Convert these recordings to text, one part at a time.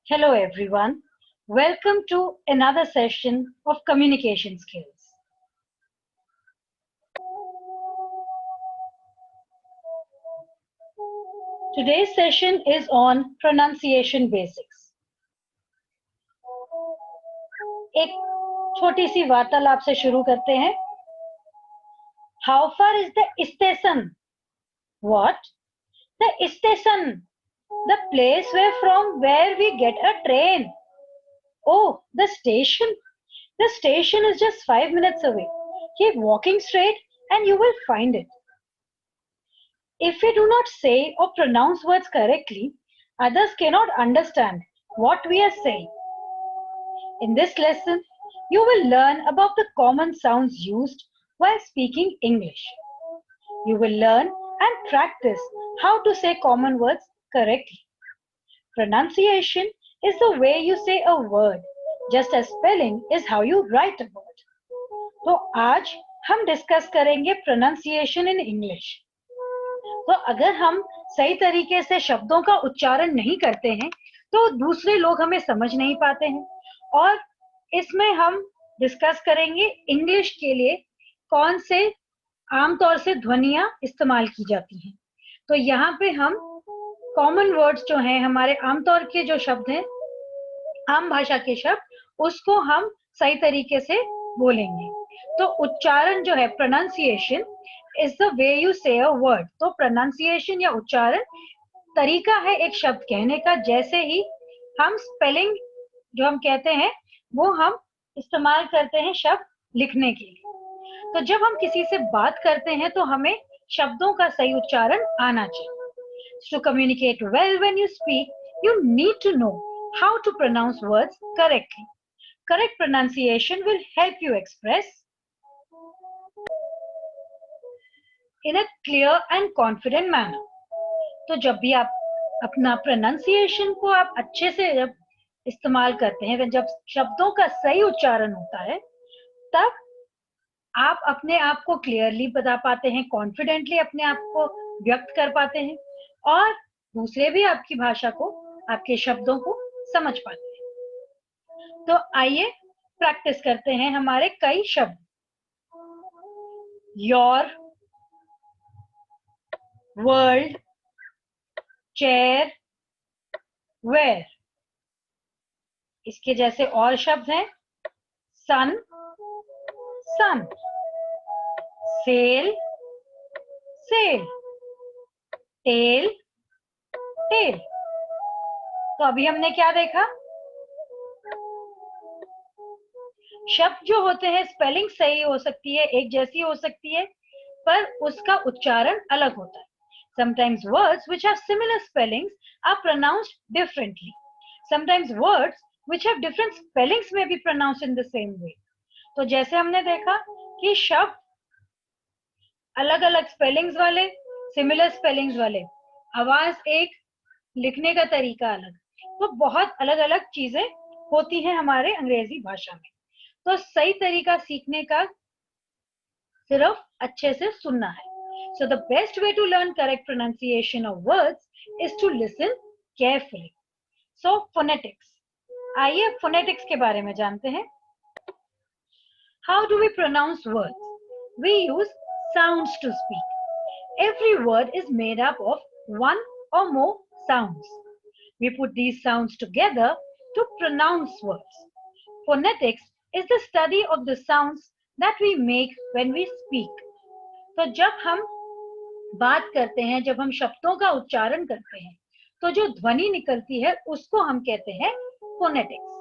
Hello everyone. Welcome to another session of communication skills. Today's session is on pronunciation basics. एक छोटी सी वार्तालाप से शुरू करते हैं. How far is the station? What? The station. The place where we get a train. Oh, the station. The station is just 5 minutes away. Keep walking straight and you will find it. If we do not say or pronounce words correctly, others cannot understand what we are saying. In this lesson, you will learn about the common sounds used while speaking English. You will learn and practice how to say common words correctly. Pronunciation is the way you say a word, just as spelling is how you write a word. तो आज हम discuss करेंगे pronunciation in English. तो अगर हम सही तरीके से शब्दों का उच्चारण नहीं करते हैं तो दूसरे लोग हमें समझ नहीं पाते हैं. और इसमें हम डिस्कस करेंगे इंग्लिश के लिए कौन से आमतौर से ध्वनियां इस्तेमाल की जाती हैं. तो यहाँ पे हम कॉमन वर्ड्स जो हैं, हमारे आमतौर के जो शब्द हैं, आम भाषा के शब्द, उसको हम सही तरीके से बोलेंगे. तो उच्चारण जो है, pronunciation is the way you say a word. तो pronunciation या उच्चारण तरीका है एक शब्द कहने का. जैसे ही हम स्पेलिंग जो हम कहते हैं वो हम इस्तेमाल करते हैं शब्द लिखने के लिए. तो जब हम किसी से बात करते हैं तो हमें शब्दों का सही उच्चारण आना चाहिए. To communicate well when you speak, you need to know how to pronounce words correctly. Correct pronunciation will help you express in a clear and confident manner. तो जब भी आप अपना प्रोनाउंसिएशन को आप अच्छे से जब इस्तेमाल करते हैं, जब शब्दों का सही उच्चारण होता है, तब आप अपने आप को क्लियरली बता पाते हैं, कॉन्फिडेंटली अपने आप को व्यक्त कर पाते हैं और दूसरे भी आपकी भाषा को, आपके शब्दों को समझ पाते हैं. तो आइए प्रैक्टिस करते हैं हमारे कई शब्द. Your, world, chair, where. इसके जैसे और शब्द हैं sun, sun, sell, sell, tell, tell. तो अभी हमने क्या देखा? शब्द जो होते हैं, स्पेलिंग सही हो सकती है, एक जैसी हो सकती है, पर उसका उच्चारण अलग होता है. Sometimes words which have similar spellings are pronounced differently. Sometimes words which have different spellings may be pronounced in the same way. तो जैसे हमने देखा कि शब्द अलग अलग स्पेलिंग्स वाले, सिमिलर स्पेलिंग्स वाले, आवाज एक, लिखने का तरीका अलग, तो बहुत अलग अलग चीजें होती हैं हमारे अंग्रेजी भाषा में. तो सही तरीका सीखने का सिर्फ अच्छे से सुनना है. So the best way to learn correct pronunciation of words is to listen carefully. So phonetics. आइए phonetics के बारे में जानते हैं. How do we pronounce words? We use sounds to speak. Every word is made up of one or more sounds. We put these sounds together to pronounce words. Phonetics is the study of the sounds that we make when we speak. तो जब हम बात करते हैं, जब हम शब्दों का उच्चारण करते हैं, तो जो ध्वनि निकलती है उसको हम कहते हैं फोनेटिक्स.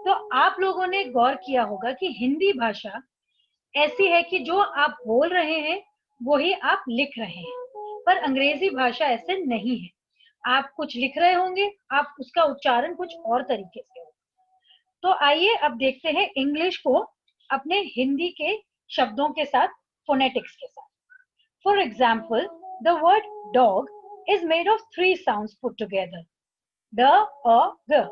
तो आप लोगों ने गौर किया होगा कि हिंदी भाषा ऐसी है कि जो आप बोल रहे हैं वो ही आप लिख रहे हैं, पर अंग्रेजी भाषा ऐसे नहीं है. आप कुछ लिख रहे होंगे, आप उसका उच्चारण कुछ और तरीके से होगा. तो आइए अब देखते हैं इंग्लिश को अपने हिंदी के शब्दों के साथ, फोनेटिक्स के साथ. For example, the word dog is made of 3 sounds put together. D, A, G.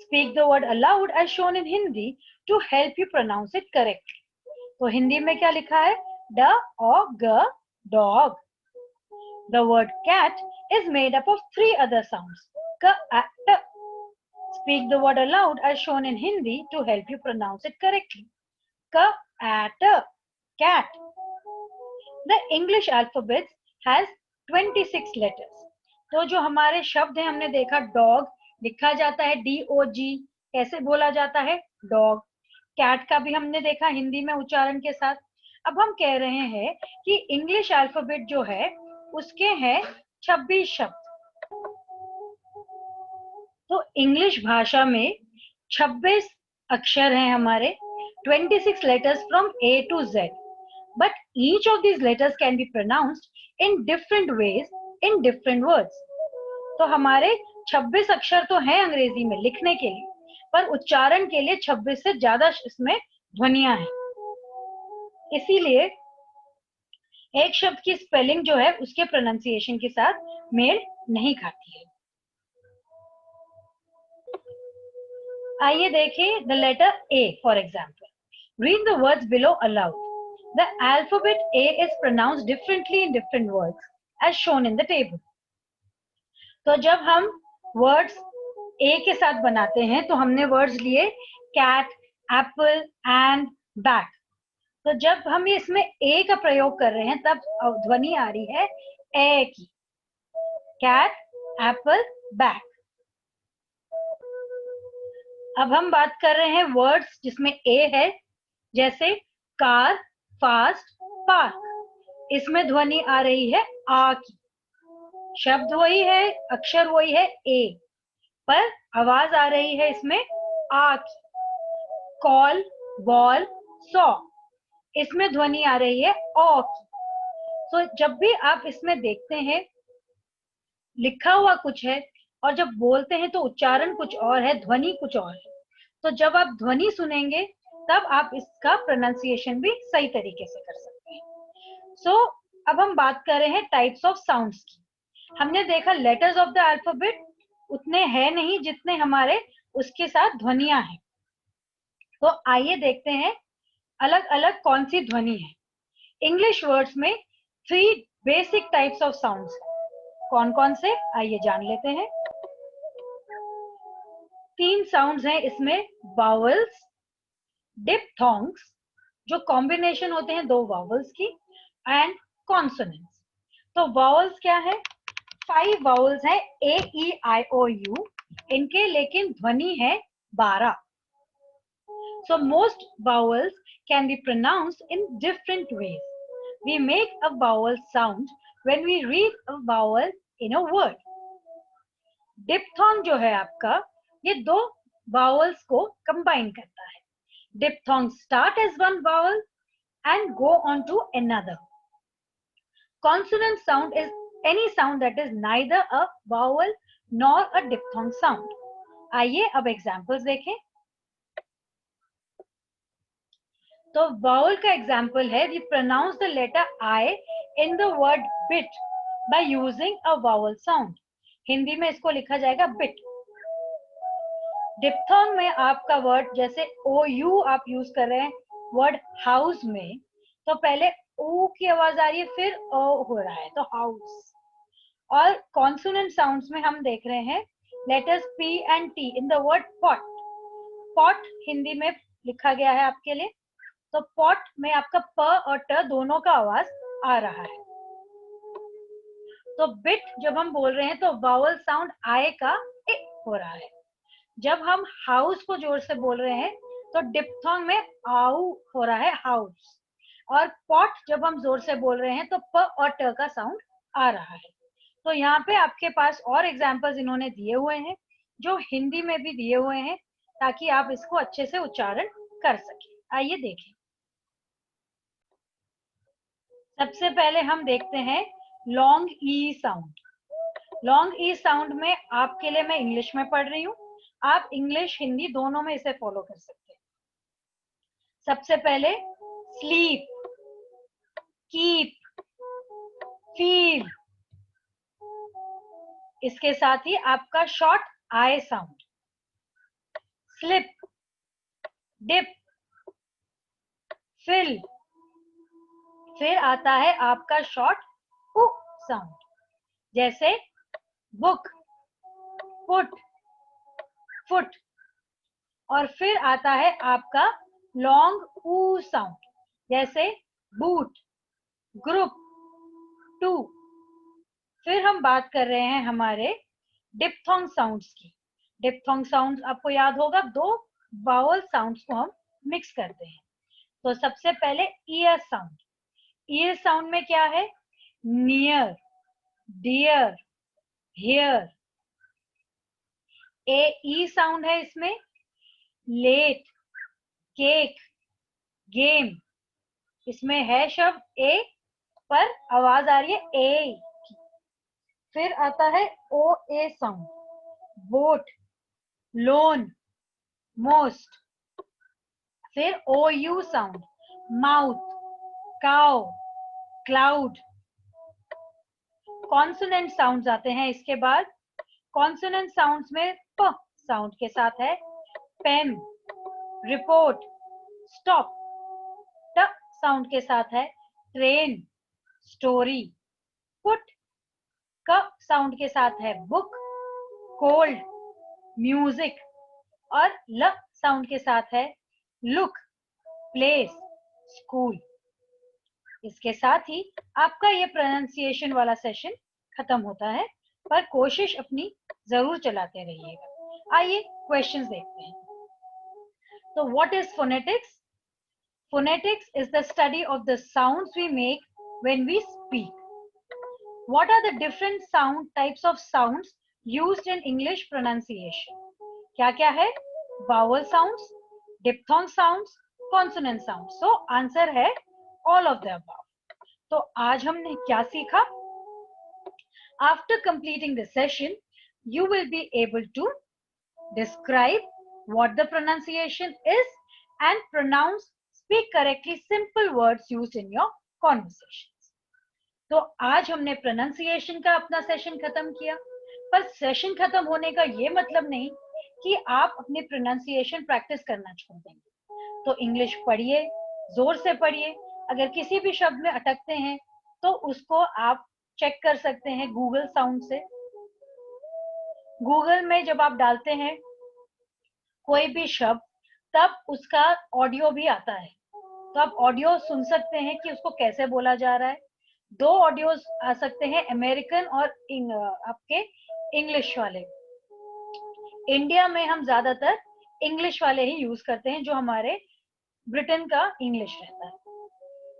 Speak the word aloud as shown in Hindi to help you pronounce it correctly. तो हिंदी में क्या लिखा है? D, A, G, dog. The word cat is made up of 3 other sounds. K, A, T. Speak the word aloud as shown in Hindi to help you pronounce it correctly. Cat, cat. The English alphabet has 26 letters. तो जो हमारे शब्द हैं हमने देखा dog लिखा जाता है DOG, कैसे बोला जाता है डॉग. कैट का भी हमने देखा हिंदी में उच्चारण के साथ. अब हम कह रहे हैं कि इंग्लिश अल्फाबेट जो है उसके हैं 26 शब्द. तो इंग्लिश भाषा में 26 अक्षर हैं हमारे, 26 letters from A to Z. But each of these letters can be pronounced in different ways in different words. तो हमारे 26 अक्षर तो हैं अंग्रेजी में लिखने के लिए, पर उच्चारण के लिए 26 से ज्यादा इसमें ध्वनियां हैं. इसीलिए एक शब्द की स्पेलिंग जो है उसके प्रोनाउंसिएशन के साथ मेल नहीं खाती है. आइए देखें the letter A for example. Read the words below aloud. The alphabet A is pronounced differently in different words as shown in the table. तो जब हम वर्ड्स A के साथ बनाते हैं तो हमने वर्ड्स लिए cat, apple and bat. तो जब हम इसमें A का प्रयोग कर रहे हैं तब ध्वनि आ रही है ए की. cat, apple, bat. अब हम बात कर रहे हैं वर्ड्स जिसमें A है, जैसे कार, फास्ट, पार्क. इसमें ध्वनि आ रही है आ की. शब्द वही है, अक्षर वही है A, पर आवाज आ रही है इसमें आ की. Call, ball, saw. इसमें ध्वनि आ रही है ओ की. तो जब भी आप इसमें देखते हैं लिखा हुआ कुछ है और जब बोलते हैं तो उच्चारण कुछ और है, ध्वनि कुछ और है. तो जब आप ध्वनि सुनेंगे तब आप इसका प्रोनाउंसिएशन भी सही तरीके से कर सकते हैं. सो अब हम बात कर रहे हैं टाइप्स ऑफ साउंड्स की. हमने देखा लेटर्स ऑफ द अल्फाबेट उतने हैं नहीं जितने हमारे उसके साथ ध्वनियां हैं. तो आइए देखते हैं अलग अलग कौन सी ध्वनि है. इंग्लिश वर्ड्स में 3 बेसिक टाइप्स ऑफ साउंड्स हैं. कौन कौन से आइए जान लेते हैं. 3 साउंड्स हैं इसमें, वावल्स, डिप्थोंग्स जो कॉम्बिनेशन होते हैं 2 वावल्स की, एंड कॉन्सोनेंट्स. तो वावल्स क्या है, 5 वावल्स हैं A-E-I-O-U इनके, लेकिन ध्वनि है 12. So most vowels can be pronounced in different ways. We make a vowel sound when we read a vowel in a word. Diphthong जो है आपका, ये 2 vowels को combine करता है. Diphthong start as one vowel and go on to another. Consonant sound is any sound that is neither a vowel nor a diphthong sound. आइए अब examples देखें. तो vowel का एग्जाम्पल है, we pronounce the letter I in the word bit by using a vowel sound. Hindi में इसको लिखा जाएगा bit. डिप्थोंग में आपका वर्ड जैसे OU आप यूज कर रहे हैं वर्ड हाउस में, तो पहले O की आवाज आ रही है फिर O हो रहा है, तो हाउस. और कॉन्सोनेंट साउंड्स में हम देख रहे हैं letters P and T in the word pot. pot Hindi में लिखा गया है आपके लिए, तो पॉट में आपका प और ट दोनों का आवाज आ रहा है. तो बिट जब हम बोल रहे हैं तो वावल साउंड आए का ए हो रहा है. जब हम हाउस को जोर से बोल रहे हैं तो डिप्थोंग में आउ हो रहा है हाउस. और पॉट जब हम जोर से बोल रहे हैं तो प और ट का साउंड आ रहा है. तो यहाँ पे आपके पास और एग्जाम्पल्स इन्होंने दिए हुए हैं जो हिंदी में भी दिए हुए हैं ताकि आप इसको अच्छे से उच्चारण कर सकें. आइए देखें. सबसे पहले हम देखते हैं लॉन्ग ई साउंड. लॉन्ग ई साउंड में आपके लिए मैं इंग्लिश में पढ़ रही हूँ, आप इंग्लिश हिंदी दोनों में इसे फॉलो कर सकते हैं. सबसे पहले स्लीप, कीप, फील. इसके साथ ही आपका short I sound, slip, dip, fill. फिर आता है आपका शॉर्ट उ साउंड, जैसे बुक, पुट, फुट, और फिर आता है आपका लॉन्ग ऊ साउंड, जैसे बूट, ग्रुप, टू। फिर हम बात कर रहे हैं हमारे डिप्थोंग साउंड्स की। डिप्थोंग साउंड्स आपको याद होगा, दो वावल साउंड्स को हम मिक्स करते हैं। तो सबसे पहले ईयर साउंड। ईयर साउंड में क्या है? Near, dear, here. A E sound है इसमें, लेट, केक, गेम। इसमें है शब्द ए पर आवाज आ रही है ए की। फिर आता है ओ ए साउंड, बोट, लोन, मोस्ट। फिर ओ you sound, mouth, cow, cloud. Consonant sounds आते हैं इसके बाद। कॉन्सोनेंट साउंड्स में प साउंड के साथ है पेन, रिपोर्ट, स्टॉप। ट साउंड के साथ है ट्रेन, स्टोरी, पुट। क साउंड के साथ है बुक, कोल्ड, म्यूजिक। और ल साउंड के साथ है लुक, प्लेस, स्कूल। इसके साथ ही आपका ये प्रोनाउंसिएशन वाला सेशन खत्म होता है, पर कोशिश अपनी जरूर चलाते रहिएगा। आइए क्वेश्चंस देखते हैं। तो what is phonetics? Phonetics is the study of the sounds we make when we speak. What are the different sound types of sounds used in English pronunciation? क्या क्या है? Vowel sounds, diphthong sounds, consonant sounds. So answer है all of the above. तो आज हमने क्या सीखा? After completing the session, you will be able to describe what the pronunciation is and pronounce, speak correctly simple words used in your conversations. तो आज हमने pronunciation का अपना सेशन खत्म किया, पर सेशन खत्म होने का ये मतलब नहीं कि आप अपनी प्रोनाउंसिएशन प्रैक्टिस करना छोड़ देंगे। तो इंग्लिश पढ़िए, जोर से पढ़िए। अगर किसी भी शब्द में अटकते हैं तो उसको आप चेक कर सकते हैं गूगल साउंड से। गूगल में जब आप डालते हैं कोई भी शब्द, तब उसका ऑडियो भी आता है, तो आप ऑडियो सुन सकते हैं कि उसको कैसे बोला जा रहा है। दो ऑडियोज आ सकते हैं, अमेरिकन और आपके इंग्लिश वाले। इंडिया में हम ज्यादातर इंग्लिश वाले ही यूज करते हैं, जो हमारे ब्रिटेन का इंग्लिश रहता है।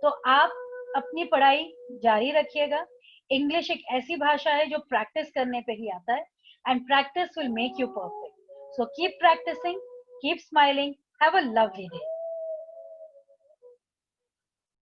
तो आप अपनी पढ़ाई जारी रखिएगा। इंग्लिश एक ऐसी भाषा है जो प्रैक्टिस करने पे ही आता है, and practice will make you perfect. So keep practicing, keep smiling, have a lovely day.